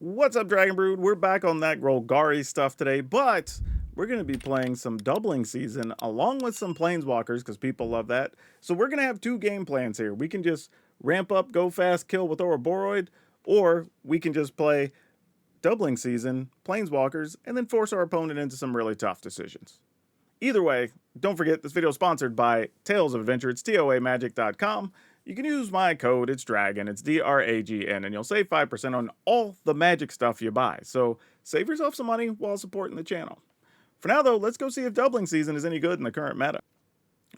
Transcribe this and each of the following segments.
What's up, Dragon Brood? We're back on that Golgari stuff today, but we're going to be playing some Doubling Season along with some Planeswalkers because people love that. So we're going to have two game plans here. We can just ramp up, go fast, kill with Ouroboros, or we can just play Doubling Season, Planeswalkers, and then force our opponent into some really tough decisions. Either way, don't forget this video is sponsored by Tales of Adventure. It's toamagic.com. You can use my code, it's Dragon, it's DRAGN, and you'll save 5% on all the magic stuff you buy. So save yourself some money while supporting the channel. For now, though, let's go see if Doubling Season is any good in the current meta.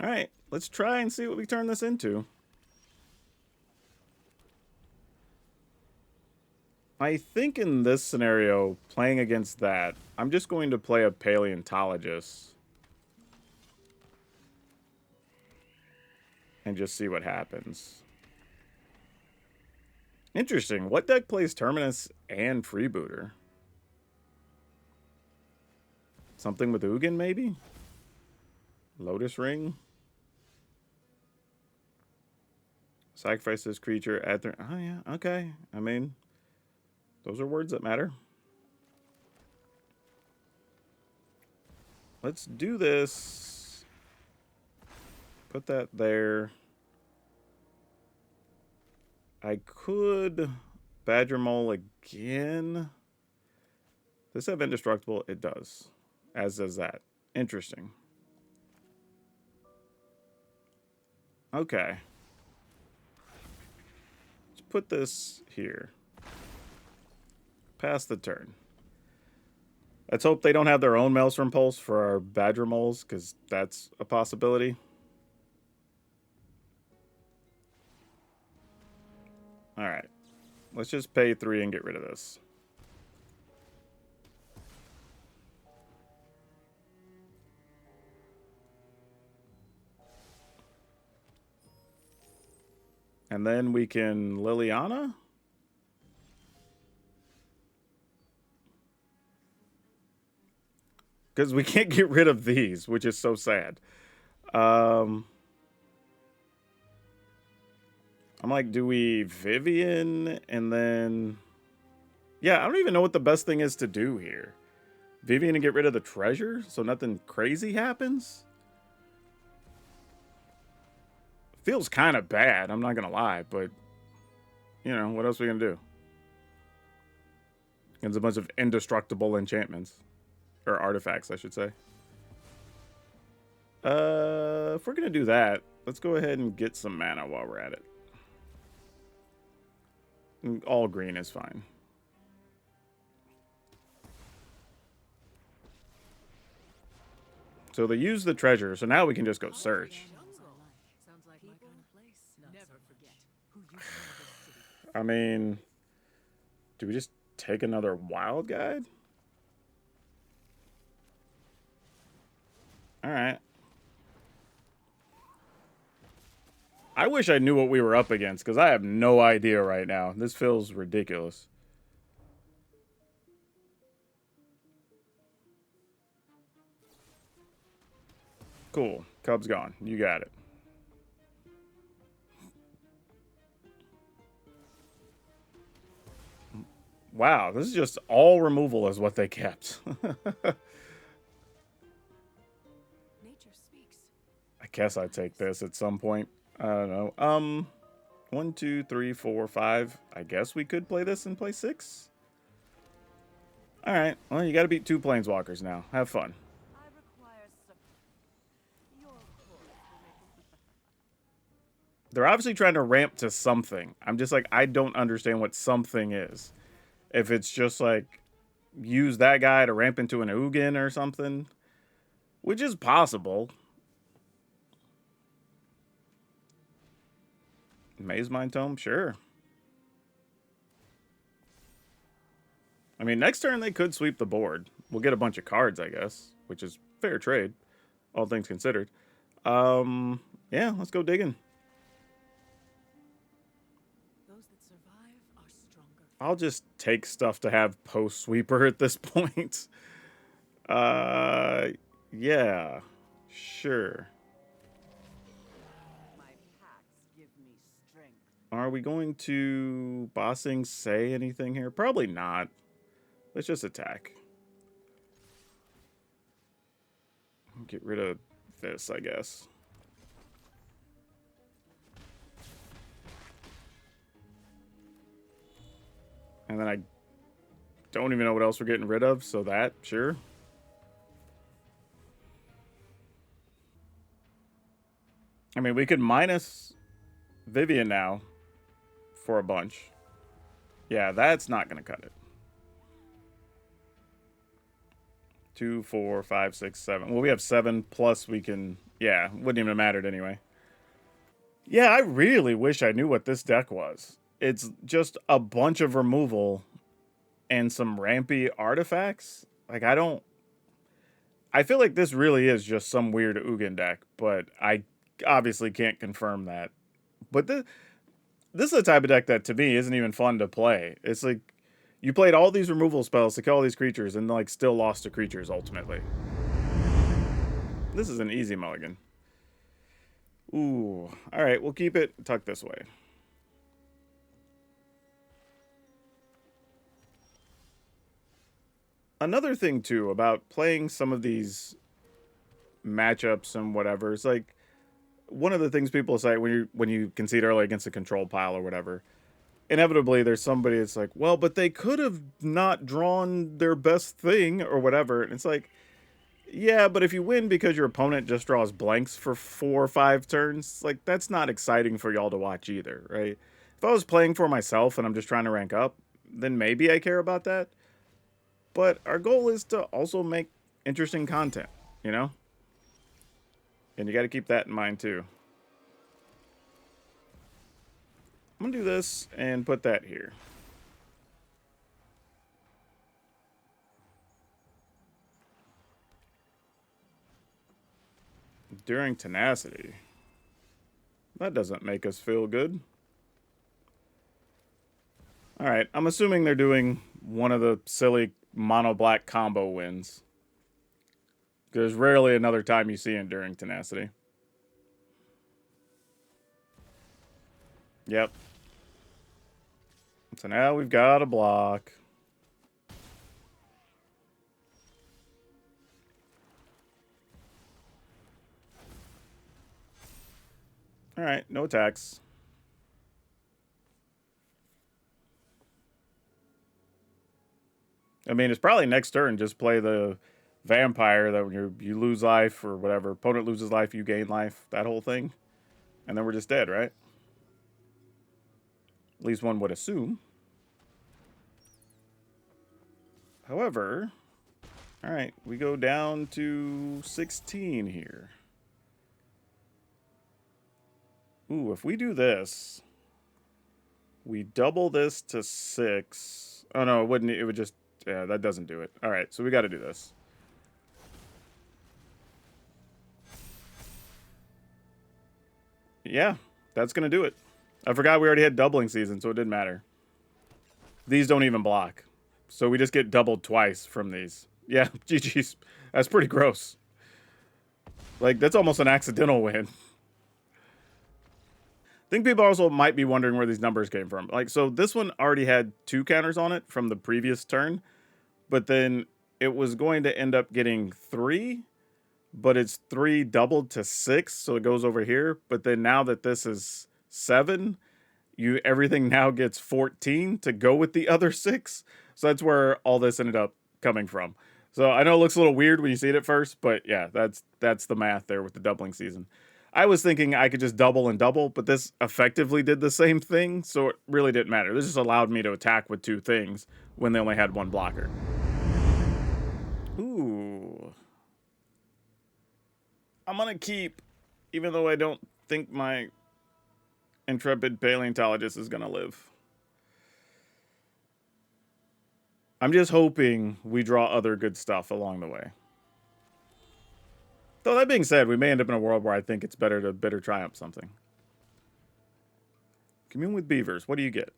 Alright, let's try and see what we turn this into. I think in this scenario, playing against that, I'm just going to play a Paleontologist and just see what happens. Interesting. What deck plays Terminus and Freebooter? Something with Ugin, maybe? Lotus Ring? Sacrifice this creature at their... Oh, yeah. Okay. I mean, those are words that matter. Let's do this. Put that there. I could Badger Mole again. Does this have Indestructible? It does. As does that. Interesting. Okay. Let's put this here. Pass the turn. Let's hope they don't have their own Maelstrom Pulse for our Badger Moles, because that's a possibility. Alright. Let's just pay 3 and get rid of this. And then we can Liliana? Because we can't get rid of these, which is so sad. I'm like, do we Vivian and then... Yeah, I don't even know what the best thing is to do here. Vivian and get rid of the treasure so nothing crazy happens? Feels kind of bad, I'm not going to lie, but... You know, what else are we going to do? Against a bunch of indestructible enchantments. Or artifacts, I should say. If we're going to do that, let's go ahead and get some mana while we're at it. All green is fine. So they use the treasure, so now we can just go search. I mean, do we just take another Wild Guide? Alright. I wish I knew what we were up against, because I have no idea right now. This feels ridiculous. Cool. Cub's gone. You got it. Wow, this is just all removal is what they kept. I guess I'd take this at some point. I don't know. 1, 2, 3, 4, 5. I guess we could play this and play 6. Alright, well, you gotta beat 2 Planeswalkers now. Have fun. They're obviously trying to ramp to something. I'm just like, I don't understand what something is. If it's just like, use that guy to ramp into an Ugin or something. Which is possible. Maze Mind Tome? Sure. I mean, next turn they could sweep the board. We'll get a bunch of cards, I guess. Which is fair trade. All things considered. Yeah, let's go digging. I'll just take stuff to have post-sweeper at this point. Yeah. Sure. Are we going to bossing say anything here? Probably not. Let's just attack. Get rid of this, I guess. And then I don't even know what else we're getting rid of, so that, sure. I mean, we could minus Vivian now for a bunch. Yeah, that's not going to cut it. 2, 4, 5, 6, 7. Well, we have 7 plus we can... Yeah, wouldn't even have mattered anyway. Yeah, I really wish I knew what this deck was. It's just a bunch of removal and some rampy artifacts. Like, I feel like this really is just some weird Ugin deck, but I obviously can't confirm that. But this is the type of deck that, to me, isn't even fun to play. It's like, you played all these removal spells to kill all these creatures and, like, still lost to creatures, ultimately. This is an easy mulligan. Ooh. Alright, we'll keep it tucked this way. Another thing, too, about playing some of these matchups and whatever, is like, one of the things people say when you concede early against a control pile or whatever, inevitably there's somebody that's like, well, but they could have not drawn their best thing or whatever. And it's like, yeah, but if you win because your opponent just draws blanks for 4 or 5 turns, like, that's not exciting for y'all to watch either, right? If I was playing for myself and I'm just trying to rank up, then maybe I care about that. But our goal is to also make interesting content, you know? And you got to keep that in mind, too. I'm going to do this and put that here. During Tenacity. That doesn't make us feel good. Alright, I'm assuming they're doing one of the silly mono-black combo wins. There's rarely another time you see Enduring Tenacity. Yep. So now we've got a block. Alright, no attacks. I mean, it's probably next turn just play the vampire that when you lose life or whatever. Opponent loses life, you gain life. That whole thing. And then we're just dead, right? At least one would assume. However, alright, we go down to 16 here. Ooh, if we do this, we double this to 6. Oh no, it wouldn't. It would just... Yeah, that doesn't do it. Alright, so we got to do this. Yeah, that's going to do it. I forgot we already had Doubling Season, so it didn't matter. These don't even block. So we just get doubled twice from these. Yeah, GG's. That's pretty gross. Like, that's almost an accidental win. I think people also might be wondering where these numbers came from. Like, so this one already had 2 counters on it from the previous turn, but then it was going to end up getting 3, but it's 3 doubled to 6, so it goes over here. But then now that this is 7, everything now gets 14 to go with the other 6. So that's where all this ended up coming from. So I know it looks a little weird when you see it at first, but yeah, that's the math there with the Doubling Season. I was thinking I could just double and double, but this effectively did the same thing, so it really didn't matter. This just allowed me to attack with 2 things when they only had 1 blocker. Ooh. I'm gonna keep, even though I don't think my intrepid paleontologist is gonna live. I'm just hoping we draw other good stuff along the way. Though that being said, we may end up in a world where I think it's better to bitter triumph something. Commune with beavers. What do you get?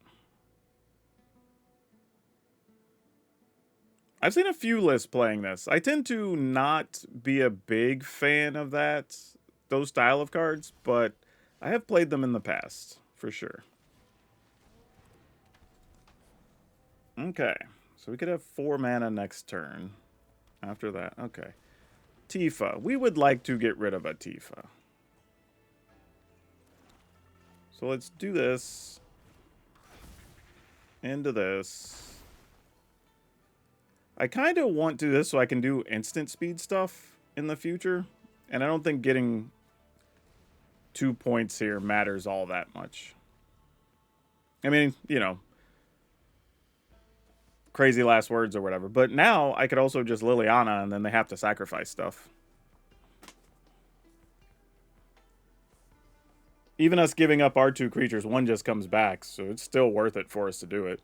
I've seen a few lists playing this. I tend to not be a big fan of those style of cards, but I have played them in the past, for sure. Okay. So we could have 4 mana next turn. After that, okay. Tifa. We would like to get rid of a Tifa. So let's do this. Into this. I kind of want to do this so I can do instant speed stuff in the future. And I don't think getting 2 points here matters all that much. I mean, you know, crazy last words or whatever. But now I could also just Liliana and then they have to sacrifice stuff. Even us giving up our 2 creatures, one just comes back, so it's still worth it for us to do it.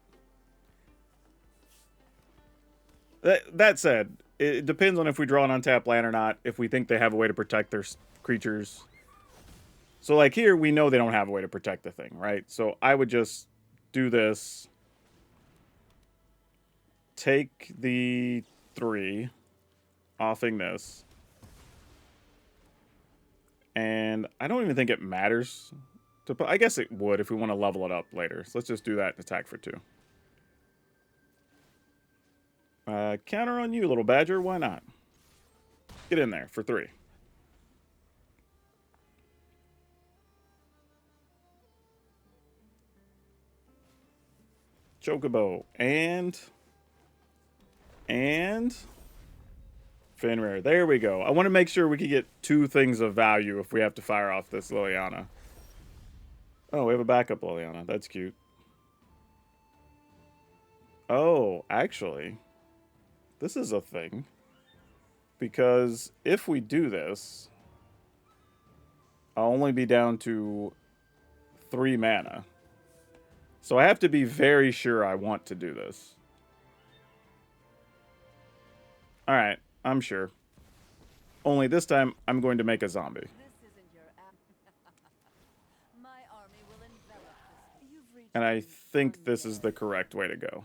That said, it depends on if we draw an untapped land or not, if we think they have a way to protect their creatures. So, like here, we know they don't have a way to protect the thing, right? So I would just do this. Take the 3, offing this. And I don't even think it matters. I guess it would if we want to level it up later. So let's just do that and attack for 2. Counter on you, little badger. Why not? Get in there for 3. Chocobo. And Fenrir. There we go. I want to make sure we can get 2 things of value if we have to fire off this Liliana. Oh, we have a backup Liliana. That's cute. Oh, actually, this is a thing. Because if we do this, I'll only be down to 3 mana. So I have to be very sure I want to do this. Alright, I'm sure. Only this time, I'm going to make a zombie. And I think this is the correct way to go.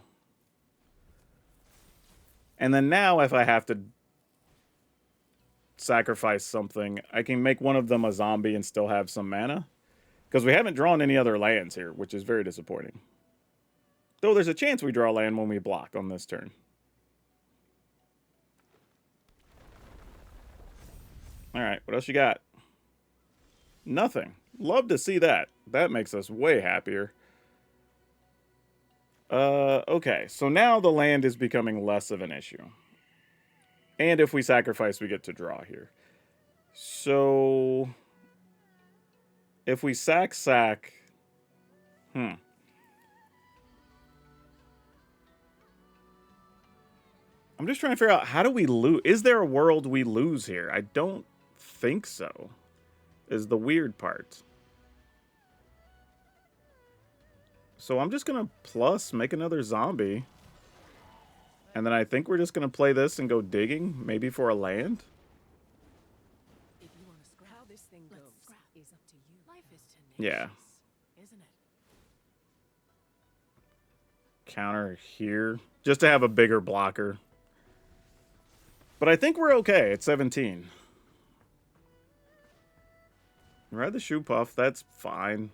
And then now, if I have to sacrifice something, I can make one of them a zombie and still have some mana. Because we haven't drawn any other lands here, which is very disappointing. Though there's a chance we draw land when we block on this turn. Alright, what else you got? Nothing. Love to see that. That makes us way happier. Okay, so now the land is becoming less of an issue. And if we sacrifice, we get to draw here. So if we sack... I'm just trying to figure out, how do we lose? Is there a world we lose here? I don't think so, is the weird part. So I'm just going to plus make another zombie. And then I think we're just going to play this and go digging, maybe for a land. If you want to scrap how this thing goes is up to you. Life is tenacious, yeah. Isn't it? Counter here, just to have a bigger blocker. But I think we're okay at 17. Ride the Shoe Puff, that's fine.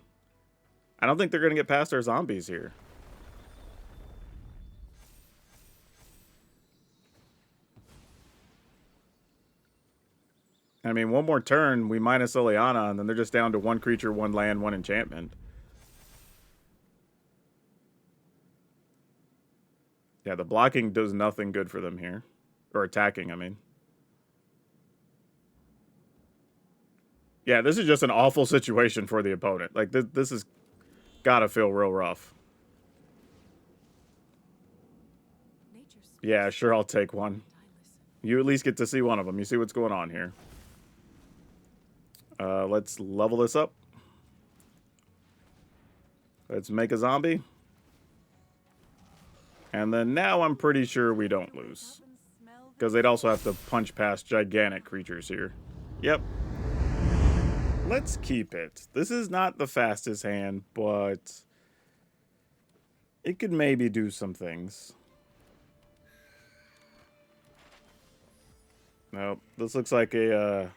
I don't think they're going to get past our zombies here. I mean, one more turn, we minus Liliana, and then they're just down to 1 creature, 1 land, 1 enchantment. Yeah, the blocking does nothing good for them here. Or attacking, I mean. Yeah, this is just an awful situation for the opponent. Like, this has got to feel real rough. Yeah, sure, I'll take one. You at least get to see one of them. You see what's going on here. Let's level this up. Let's make a zombie. And then now I'm pretty sure we don't lose. Because they'd also have to punch past gigantic creatures here. Yep. Let's keep it. This is not the fastest hand, but it could maybe do some things. Nope. This looks like a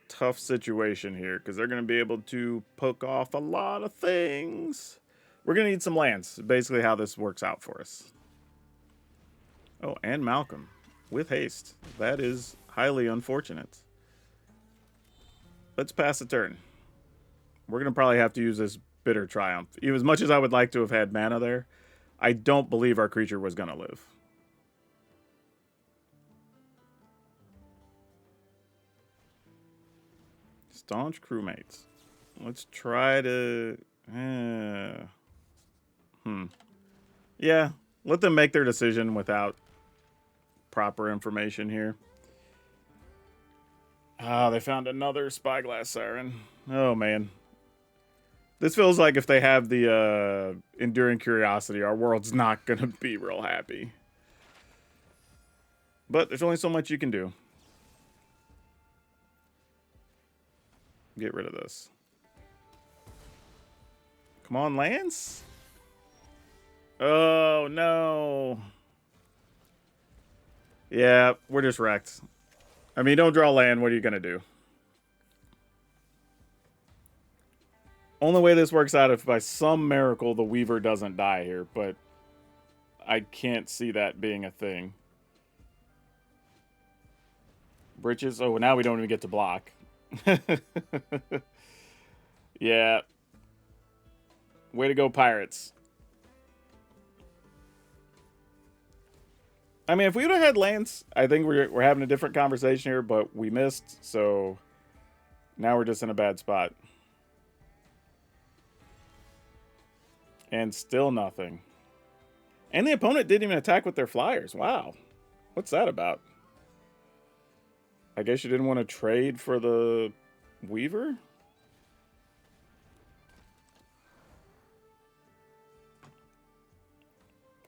tough situation here, because they're going to be able to poke off a lot of things. we're going to need some lands. Basically how this works out for us. Oh, and Malcolm with haste. That is highly unfortunate. Let's pass the turn. We're going to probably have to use this Bitter Triumph. Even as much as I would like to have had mana there, I don't believe our creature was going to live. Staunch crewmates. Let's try to... Yeah, let them make their decision without proper information here. Ah, they found another Spyglass Siren. Oh, man. This feels like if they have the Enduring Curiosity, our world's not going to be real happy. But there's only so much you can do. Get rid of this. Come on, Lance. Oh, no. Yeah, we're just wrecked. I mean, don't draw land. What are you going to do? Only way this works out if by some miracle the Weaver doesn't die here, but I can't see that being a thing. Britches. Oh, now we don't even get to block. Yeah. Way to go, Pirates. I mean, if we would have had lands, I think we're having a different conversation here, but we missed, so now we're just in a bad spot. And still nothing. And the opponent didn't even attack with their flyers. Wow. What's that about? I guess you didn't want to trade for the Weaver?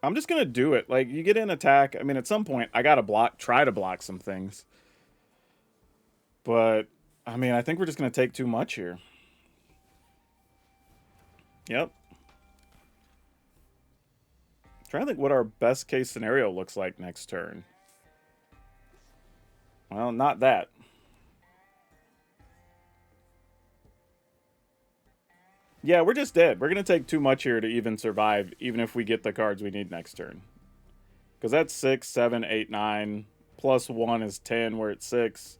I'm just going to do it. Like, you get in attack. I mean, at some point, I got to try to block some things. But, I mean, I think we're just going to take too much here. Yep. Trying to think what our best case scenario looks like next turn. Well, not that. Yeah, we're just dead. We're going to take too much here to even survive, even if we get the cards we need next turn. Because that's 6, 7, 8, 9. Plus 1 is 10, we're at 6.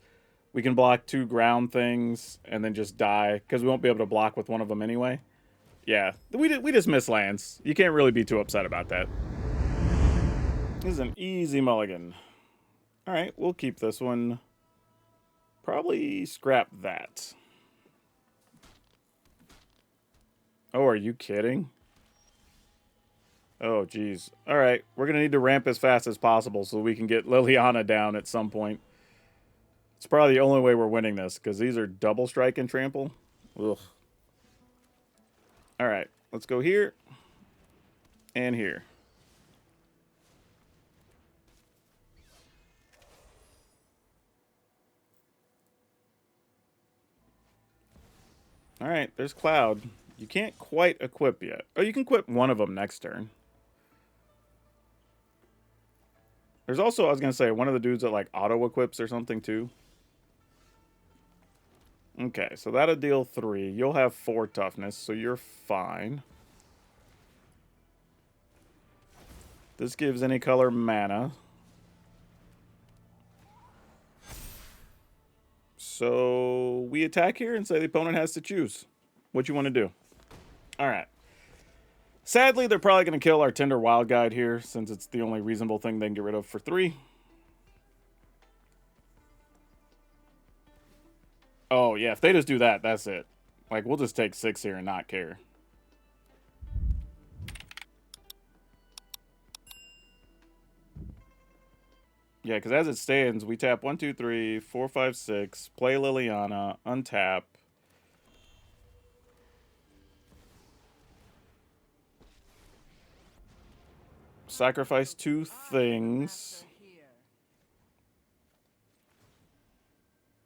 We can block 2 ground things and then just die, because we won't be able to block with one of them anyway. Yeah, we just miss lands. You can't really be too upset about that. This is an easy mulligan. Alright, we'll keep this one. Probably scrap that. Oh, are you kidding? Oh, geez. Alright, we're going to need to ramp as fast as possible so we can get Liliana down at some point. It's probably the only way we're winning this, because these are double strike and trample. Ugh. Alright, let's go here. And here. Alright, there's Cloud. You can't quite equip yet. Oh, you can equip one of them next turn. There's also, I was going to say, one of the dudes that like auto-equips or something too. Okay, so that'll deal 3. You'll have 4 toughness, so you're fine. This gives any color mana. So we attack here and say the opponent has to choose what you want to do. Alright. Sadly, they're probably going to kill our Tender Wild Guide here, since it's the only reasonable thing they can get rid of for 3. Oh, yeah, if they just do that, that's it. Like, we'll just take 6 here and not care. Yeah, because as it stands, we tap 1, 2, 3, 4, 5, 6, play Liliana, untap. Sacrifice 2 things.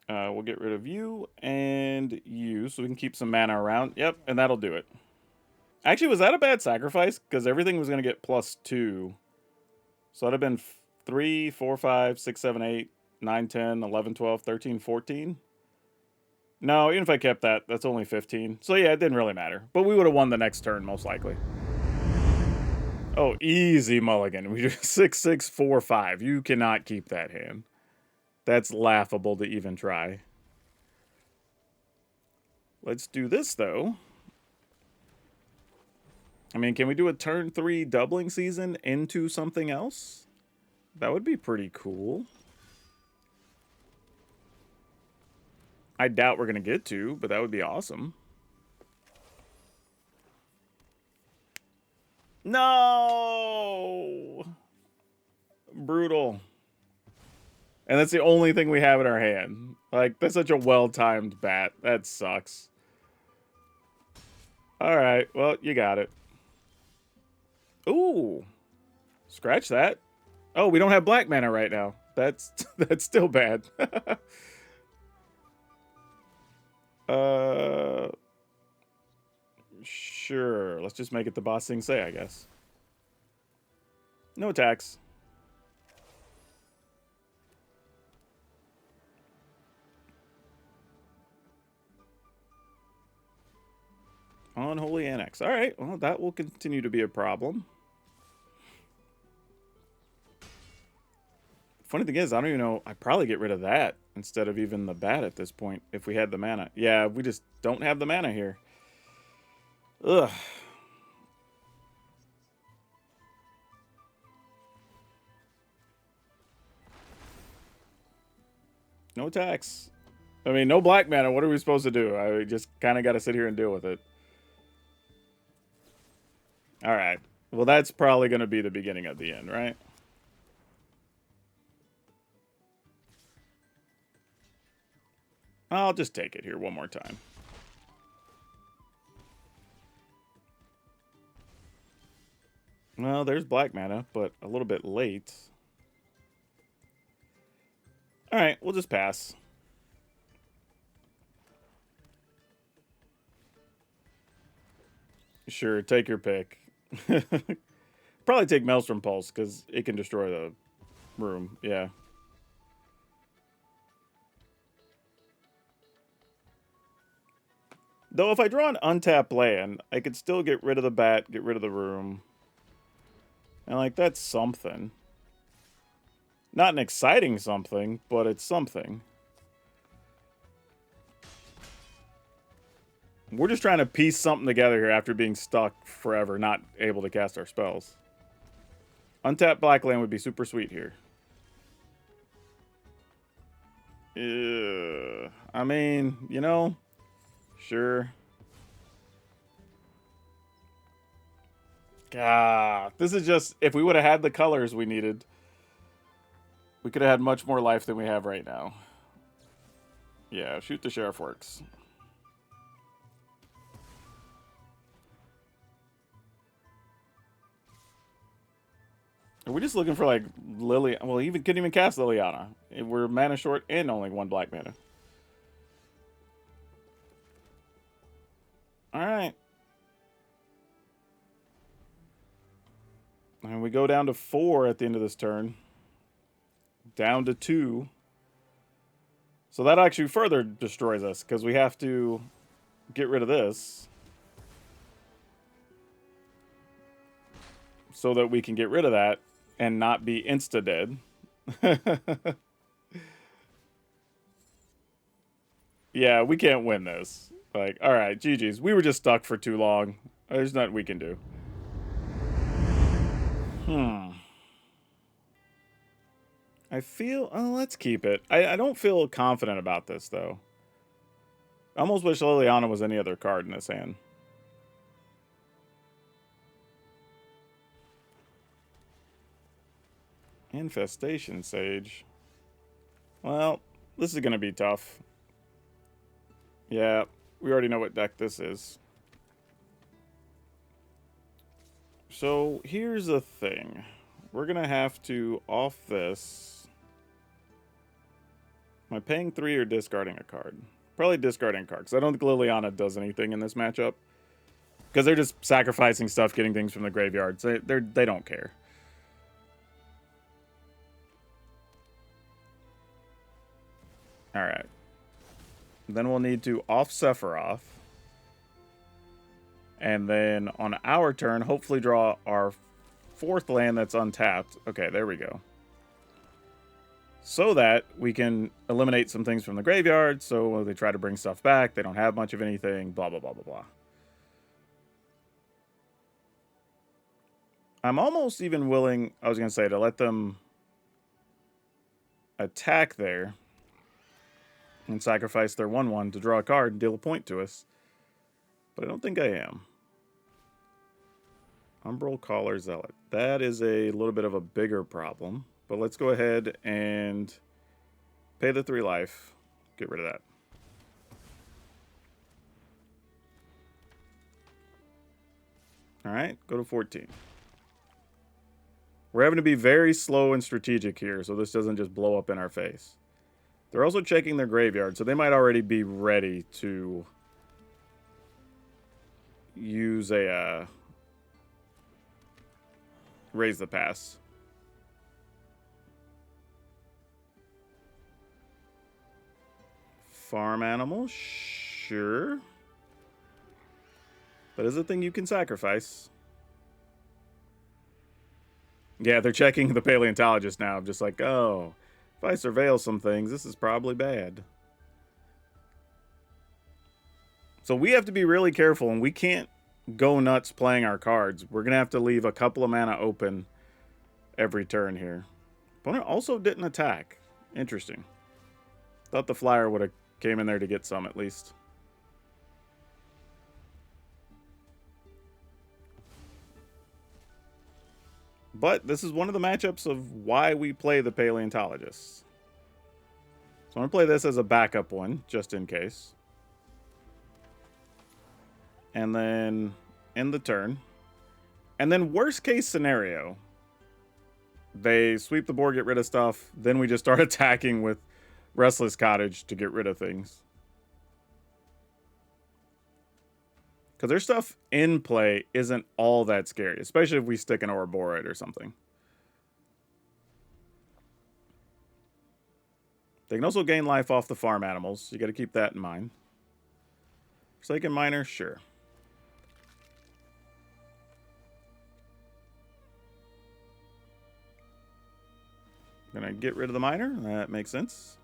We'll get rid of you and you, so we can keep some mana around. Yep, and that'll do it. Actually, was that a bad sacrifice? Because everything was going to get +2. So that'd have been 3, 4, 5, 6, 7, 8, 9, 10, 11, 12, 13, 14. No, even if I kept that, that's only 15. So yeah, it didn't really matter. But we would have won the next turn, most likely. Oh, easy mulligan. We do 6-6-4-5. You cannot keep that hand. That's laughable to even try. Let's do this, though. I mean, can we do a turn 3 doubling season into something else? That would be pretty cool. I doubt we're going to get to, but that would be awesome. No! Brutal. And that's the only thing we have in our hand. Like, that's such a well-timed bat. That sucks. Alright, well, you got it. Ooh. Scratch that. Oh, we don't have black mana right now. That's still bad. Sure. Let's just make it the boss thing say, I guess. No attacks. Unholy Annex. All right. Well, that will continue to be a problem. Funny thing is, I don't even know. I'd probably get rid of that instead of even the bat at this point if we had the mana. Yeah, we just don't have the mana here. Ugh. No attacks. I mean, no black mana. What are we supposed to do? I just kind of got to sit here and deal with it. All right. Well, that's probably going to be the beginning of the end, right? I'll just take it here one more time. Well, there's black mana, but a little bit late. All right, we'll just pass. Sure, take your pick. Probably take Maelstrom Pulse, because it can destroy the room. Yeah. Though if I draw an untapped land, I could still get rid of the bat, get rid of the room. And, like, that's something. Not an exciting something, but it's something. We're just trying to piece something together here after being stuck forever, not able to cast our spells. Untapped black land would be super sweet here. I mean, you know, sure. God, this is just, if we would have had the colors we needed, we could have had much more life than we have right now. Yeah, shoot the sheriff works. Are we just looking for, like, Lily? Well, even couldn't even cast Liliana. We're mana short and only one black mana. Alright. And we go down to 4 at the end of this turn. Down to 2. So that actually further destroys us, because we have to get rid of this. So that we can get rid of that and not be insta-dead. Yeah, we can't win this. Like, alright, GG's. We were just stuck for too long. There's nothing we can do. I feel... Oh, let's keep it. I don't feel confident about this, though. I almost wish Liliana was any other card in this hand. Infestation Sage. Well, this is going to be tough. Yeah, we already know what deck this is. So, here's the thing. We're going to have to off this. Am I paying 3 or discarding a card? Probably discarding a card, because I don't think Liliana does anything in this matchup. Because they're just sacrificing stuff, getting things from the graveyard. So they don't care. Alright. Then we'll need to off Sephiroth. And then on our turn, hopefully draw our fourth land that's untapped. Okay, there we go. So that we can eliminate some things from the graveyard. So they try to bring stuff back. They don't have much of anything. Blah, blah, blah, blah, blah. I'm almost even willing, I was going to say, to let them attack there and sacrifice their 1/1 to draw a card and deal a point to us. But I don't think I am. Umbral Caller Zealot. That is a little bit of a bigger problem. But let's go ahead and pay the 3 life. Get rid of that. Alright, go to 14. We're having to be very slow and strategic here, so this doesn't just blow up in our face. They're also checking their graveyard, so they might already be ready to use a raise the pass. Farm animal, sure. That is a thing you can sacrifice. Yeah, they're checking the paleontologist now. Just like, oh, if I surveil some things, this is probably bad. So we have to be really careful, and we can't go nuts playing our cards. We're going to have to leave a couple of mana open every turn here. Opponent also didn't attack. Interesting. Thought the flyer would have came in there to get some at least. But this is one of the matchups of why we play the paleontologists. So I'm going to play this as a backup one, just in case. And then end the turn. And then worst case scenario, they sweep the board, get rid of stuff. Then we just start attacking with Restless Cottage to get rid of things. Because their stuff in play isn't all that scary, especially if we stick an Ouroboros or something. They can also gain life off the farm animals. You got to keep that in mind. Forsaken Miner, sure. Gonna get rid of the miner. That makes sense.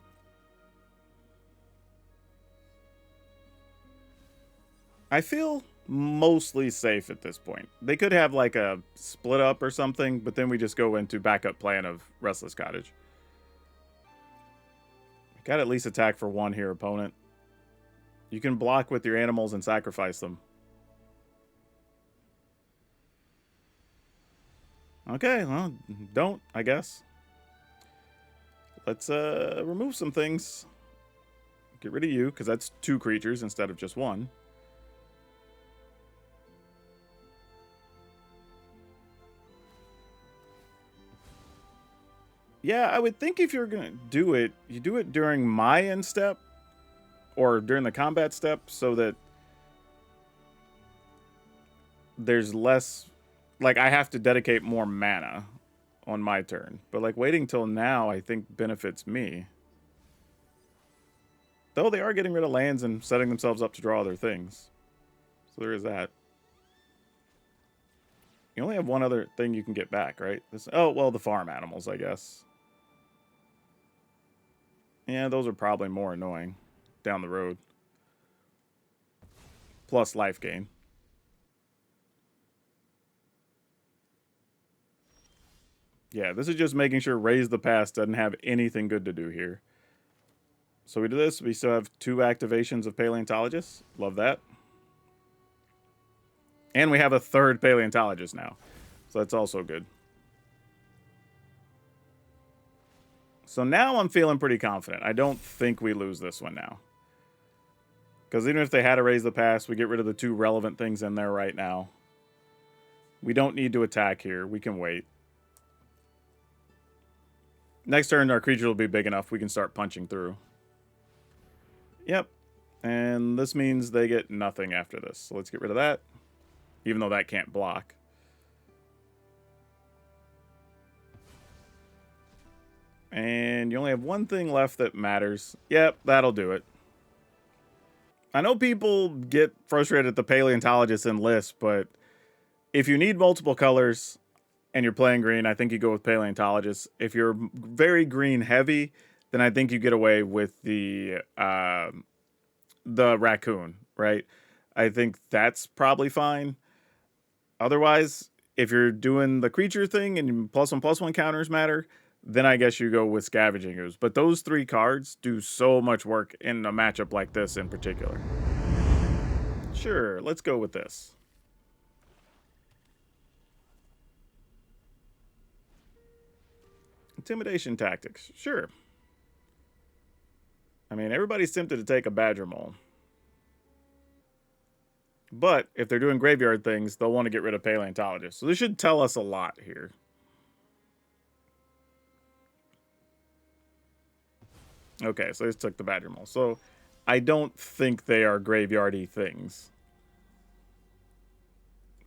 I feel mostly safe at this point. They could have like a split up or something, but then we just go into backup plan of Restless Cottage. Got to at least attack for 1 here, opponent. You can block with your animals and sacrifice them. Okay, well, don't, I guess. Let's remove some things. Get rid of you, because that's 2 creatures instead of just 1. Yeah, I would think if you're going to do it, you do it during my end step or during the combat step so that there's less, like I have to dedicate more mana on my turn. But like waiting till now, I think benefits me. Though they are getting rid of lands and setting themselves up to draw other things. So there is that. You only have one other thing you can get back, right? Oh, well, the farm animals, I guess. Yeah, those are probably more annoying down the road. Plus life gain. Yeah, this is just making sure Raise the Pass doesn't have anything good to do here. So we do this. We still have 2 activations of Paleontologists. Love that. And we have a 3rd Paleontologist now. So that's also good. So now I'm feeling pretty confident. I don't think we lose this one now. Because even if they had to Raise the Pass, we get rid of the 2 relevant things in there right now. We don't need to attack here. We can wait. Next turn, our creature will be big enough we can start punching through. Yep. And this means they get nothing after this. So let's get rid of that. Even though that can't block. And you only have 1 thing left that matters. Yep, that'll do it. I know people get frustrated at the Paleontologist in lists, but if you need multiple colors, and you're playing green, I think you go with Paleontologist. If you're very green heavy, then I think you get away with the raccoon, right? I think that's probably fine. Otherwise, if you're doing the creature thing and +1/+1 counters matter, then I guess you go with Scavenging Ooze. But those 3 cards do so much work in a matchup like this in particular. Sure, let's go with this. Intimidation Tactics, sure. I mean, everybody's tempted to take a Badger Mole. But if they're doing graveyard things, they'll want to get rid of Paleontologist. So this should tell us a lot here. Okay, so this took the Badger Mole. So I don't think they are graveyardy things.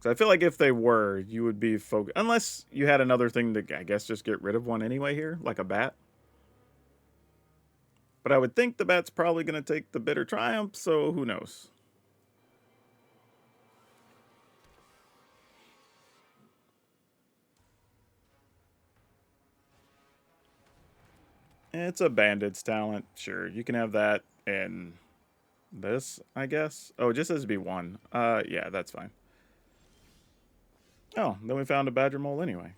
So I feel like if they were, you would be focused. Unless you had another thing to, I guess, just get rid of one anyway here, like a bat. But I would think the bat's probably going to take the Bitter Triumph, so who knows? It's a Bandit's talent. Sure, you can have that and this, I guess. Oh, it just has to be one. Yeah, that's fine. Oh, then we found a Badger Mole anyway.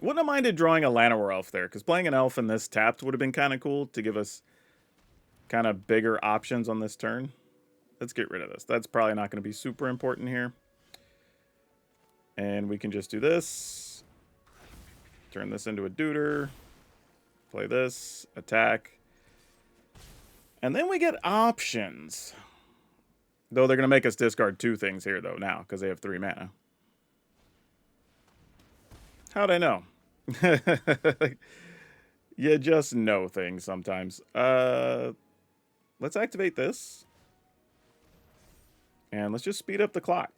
Wouldn't have minded drawing a Llanowar Elf there, because playing an elf in this tapped would have been kind of cool to give us kind of bigger options on this turn. Let's get rid of this. That's probably not going to be super important here. And we can just do this. Turn this into a Deuter. Play this. Attack. And then we get options. Though they're going to make us discard 2 things here, though, now, because they have 3 mana. How'd I know? You just know things sometimes. Let's activate this. And let's just speed up the clock.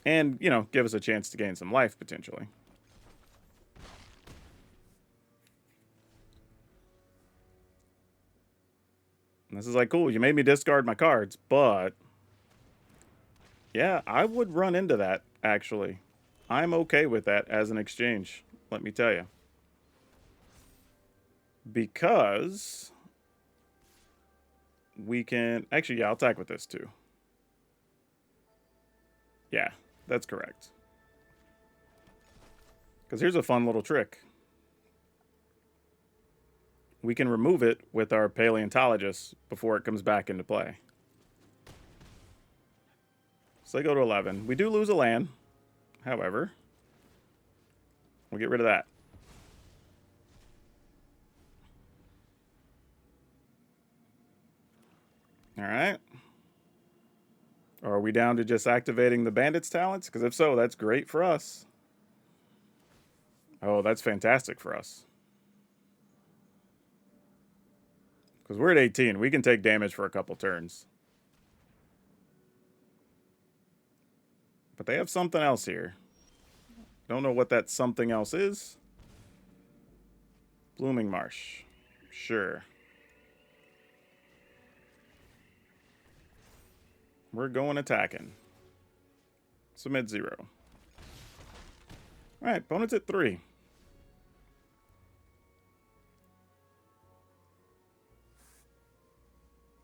And, you know, give us a chance to gain some life, potentially. And this is like, cool, you made me discard my cards, but... yeah, I would run into that, actually. I'm okay with that as an exchange, let me tell you. Because... we can... actually, yeah, I'll attack with this, too. Yeah, that's correct. Because here's a fun little trick. We can remove it with our Paleontologist before it comes back into play. So they go to 11. We do lose a land, however. We'll get rid of that. All right. Are we down to just activating the Bandit's talents? Because if so, that's great for us. Oh, that's fantastic for us. Because we're at 18. We can take damage for a couple turns. But they have something else here. Don't know what that something else is. Blooming Marsh. Sure. We're going attacking. Submit 0. Alright, opponent's at 3.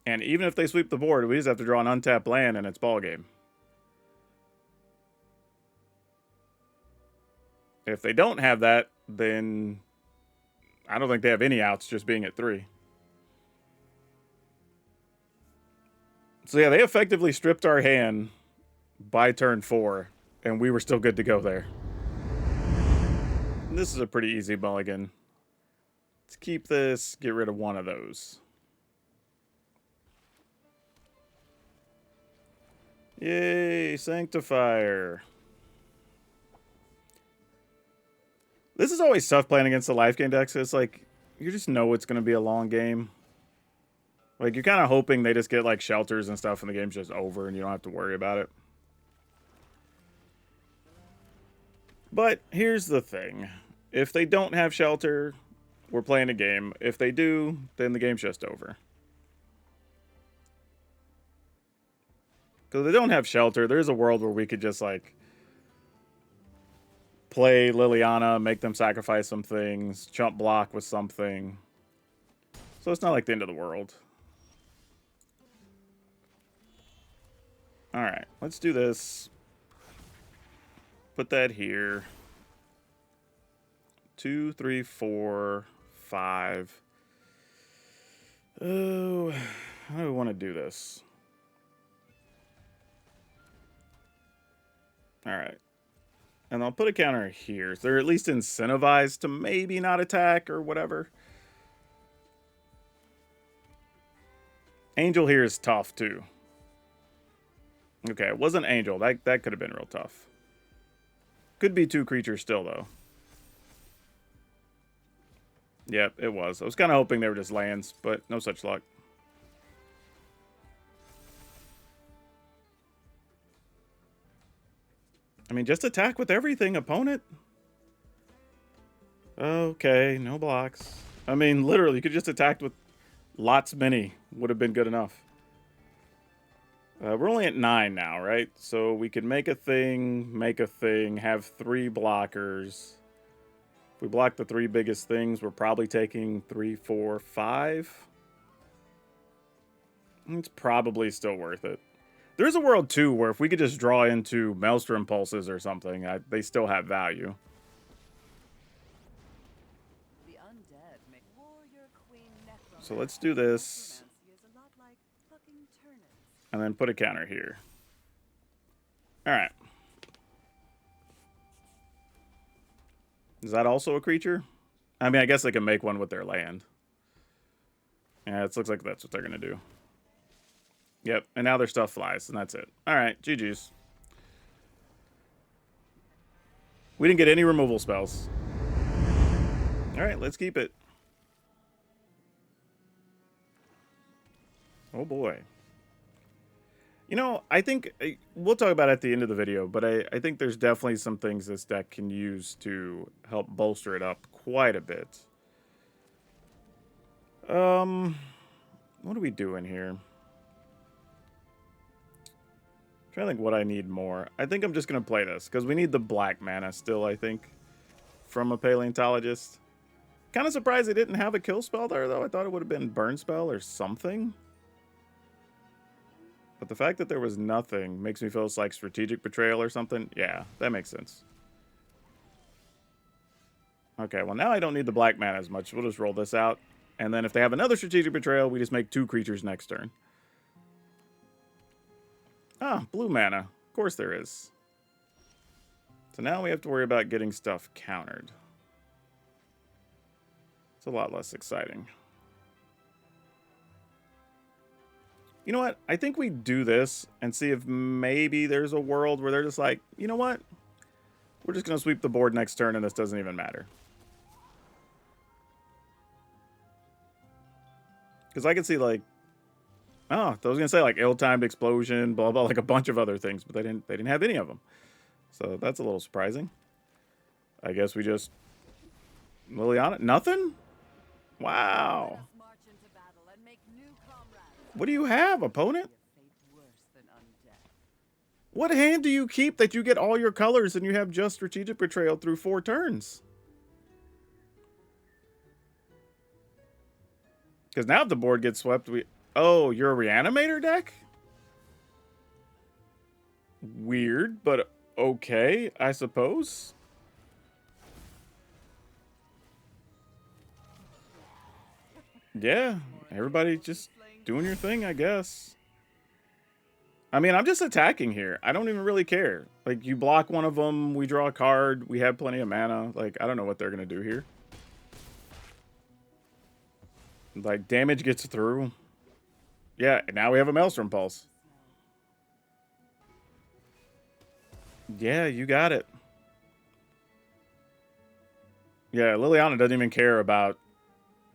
And even if they sweep the board, we just have to draw an untapped land and it's ballgame. If they don't have that, then I don't think they have any outs just being at 3. So yeah, they effectively stripped our hand by turn 4, and we were still good to go there. And this is a pretty easy mulligan. Let's keep this, get rid of one of those. Yay, Sanctifier. This is always tough playing against the life gain decks. It's like, you just know it's going to be a long game. Like, you're kind of hoping they just get, like, shelters and stuff and the game's just over and you don't have to worry about it. But here's the thing. If they don't have shelter, we're playing a game. If they do, then the game's just over. Because they don't have shelter. There's a world where we could just, like, play Liliana, make them sacrifice some things, chump block with something. So it's not like the end of the world. Alright, let's do this. Put that here. 2, 3, 4, 5. Oh, how do we want to do this? Alright. And I'll put a counter here. So they're at least incentivized to maybe not attack or whatever. Angel here is tough, too. Okay, it wasn't Angel. That could have been real tough. Could be 2 creatures still, though. Yep, it was. I was kind of hoping they were just lands, but no such luck. I mean, just attack with everything, opponent. Okay, no blocks. I mean, literally, you could just attack with lots many. Would have been good enough. We're only at 9 now, right? So we could make a thing, have 3 blockers. If we block the 3 biggest things, we're probably taking 3, 4, 5. It's probably still worth it. There's a world, too, where if we could just draw into Maelstrom Pulses or something, they still have value. So let's do this. And then put a counter here. Alright. Is that also a creature? I mean, I guess they can make one with their land. Yeah, it looks like that's what they're going to do. Yep, and now their stuff flies, and that's it. Alright, GG's. We didn't get any removal spells. Alright, let's keep it. Oh boy. You know, I think we'll talk about it at the end of the video, but I think there's definitely some things this deck can use to help bolster it up quite a bit. What are we doing here? I'm trying to think what I need more. I think I'm just going to play this, because we need the black mana still, I think, from a paleontologist. Kind of surprised they didn't have a kill spell there, though. I thought it would have been burn spell or something. But the fact that there was nothing makes me feel it's like strategic betrayal or something. Yeah, that makes sense. Okay, well now I don't need the black mana as much. We'll just roll this out. And then if they have another strategic betrayal, we just make 2 creatures next turn. Ah, blue mana. Of course there is. So now we have to worry about getting stuff countered. It's a lot less exciting. You know what? I think we do this and see if maybe there's a world where they're just like, you know what? We're just going to sweep the board next turn and this doesn't even matter. Because I could see like, oh, I was going to say like ill-timed explosion, blah, blah, like a bunch of other things, but they didn't have any of them. So that's a little surprising. I guess we just Liliana, nothing? Wow. What do you have, opponent? What hand do you keep that you get all your colors and you have just strategic betrayal through 4 turns? Because now if the board gets swept, we... Oh, you're a Reanimator deck? Weird, but okay, I suppose. Yeah, everybody just doing your thing, I guess. I mean, I'm just attacking here. I don't even really care. Like, you block one of them, we draw a card, we have plenty of mana. Like, I don't know what they're going to do here. Like, damage gets through. Yeah, and now we have a Maelstrom Pulse. Yeah, you got it. Yeah, Liliana doesn't even care about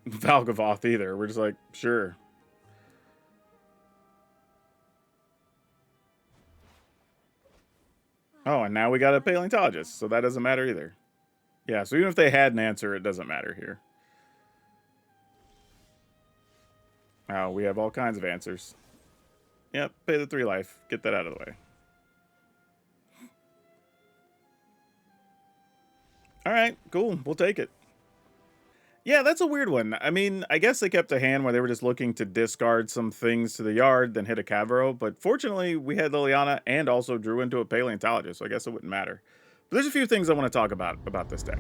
Valgavoth either. We're just like, sure. Oh, and now we got a paleontologist, so that doesn't matter either. Yeah, so even if they had an answer, it doesn't matter here. Oh, we have all kinds of answers. Yep, pay the 3 life. Get that out of the way. All right, cool. We'll take it. Yeah, that's a weird one. I mean, I guess they kept a hand where they were just looking to discard some things to the yard, then hit a Cavero. But fortunately, we had Liliana and also drew into a Paleontologist, so I guess it wouldn't matter. But there's a few things I want to talk about this deck.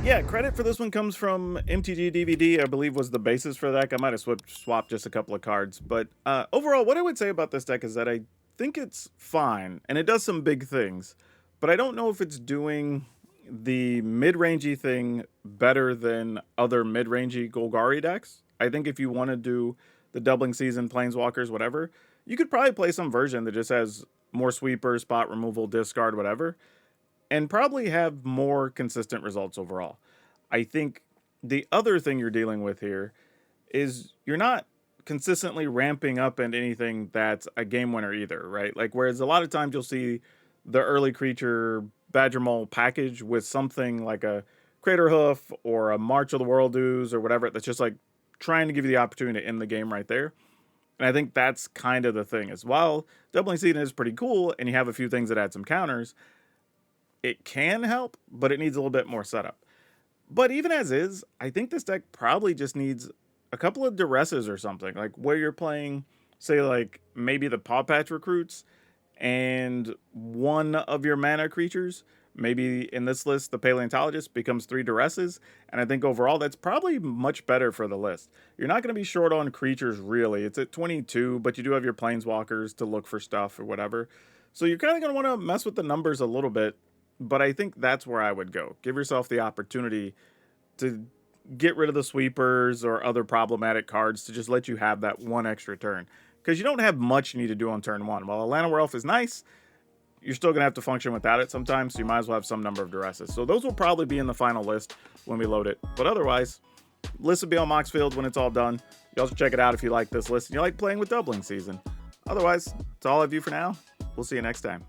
Yeah, credit for this one comes from MTG DVD, I believe was the basis for the deck. I might have swapped just a couple of cards. But overall, what I would say about this deck is that I think it's fine, and it does some big things. But I don't know if it's doing the mid-rangey thing better than other mid-rangey Golgari decks. I think if you want to do the Doubling Season, Planeswalkers, whatever, you could probably play some version that just has more sweeper, spot removal, discard, whatever, and probably have more consistent results overall. I think the other thing you're dealing with here is you're not consistently ramping up into anything that's a game winner either, right? Like, whereas a lot of times you'll see the early creature Badger Mole package with something like a Crater Hoof or a March of the Worldoos or whatever that's just like trying to give you the opportunity to end the game right there. And I think that's kind of the thing is while Doubling Season is pretty cool and you have a few things that add some counters, it can help, but it needs a little bit more setup. But even as is, I think this deck probably just needs a couple of duresses or something, like where you're playing, say, like maybe the Paw Patch Recruits and one of your mana creatures. Maybe in this list, the Paleontologist becomes 3 duresses, and I think overall that's probably much better for the list. You're not going to be short on creatures, really. It's at 22, but you do have your Planeswalkers to look for stuff or whatever. So you're kind of going to want to mess with the numbers a little bit, but I think that's where I would go. Give yourself the opportunity to get rid of the sweepers or other problematic cards to just let you have that one extra turn. Because you don't have much you need to do on turn 1. While Atlanta Werewolf is nice, you're still going to have to function without it sometimes, so you might as well have some number of duresses. So those will probably be in the final list when we load it. But otherwise, list will be on Moxfield when it's all done. You also check it out if you like this list and you like playing with Doubling Season. Otherwise, that's all I have you for now. We'll see you next time.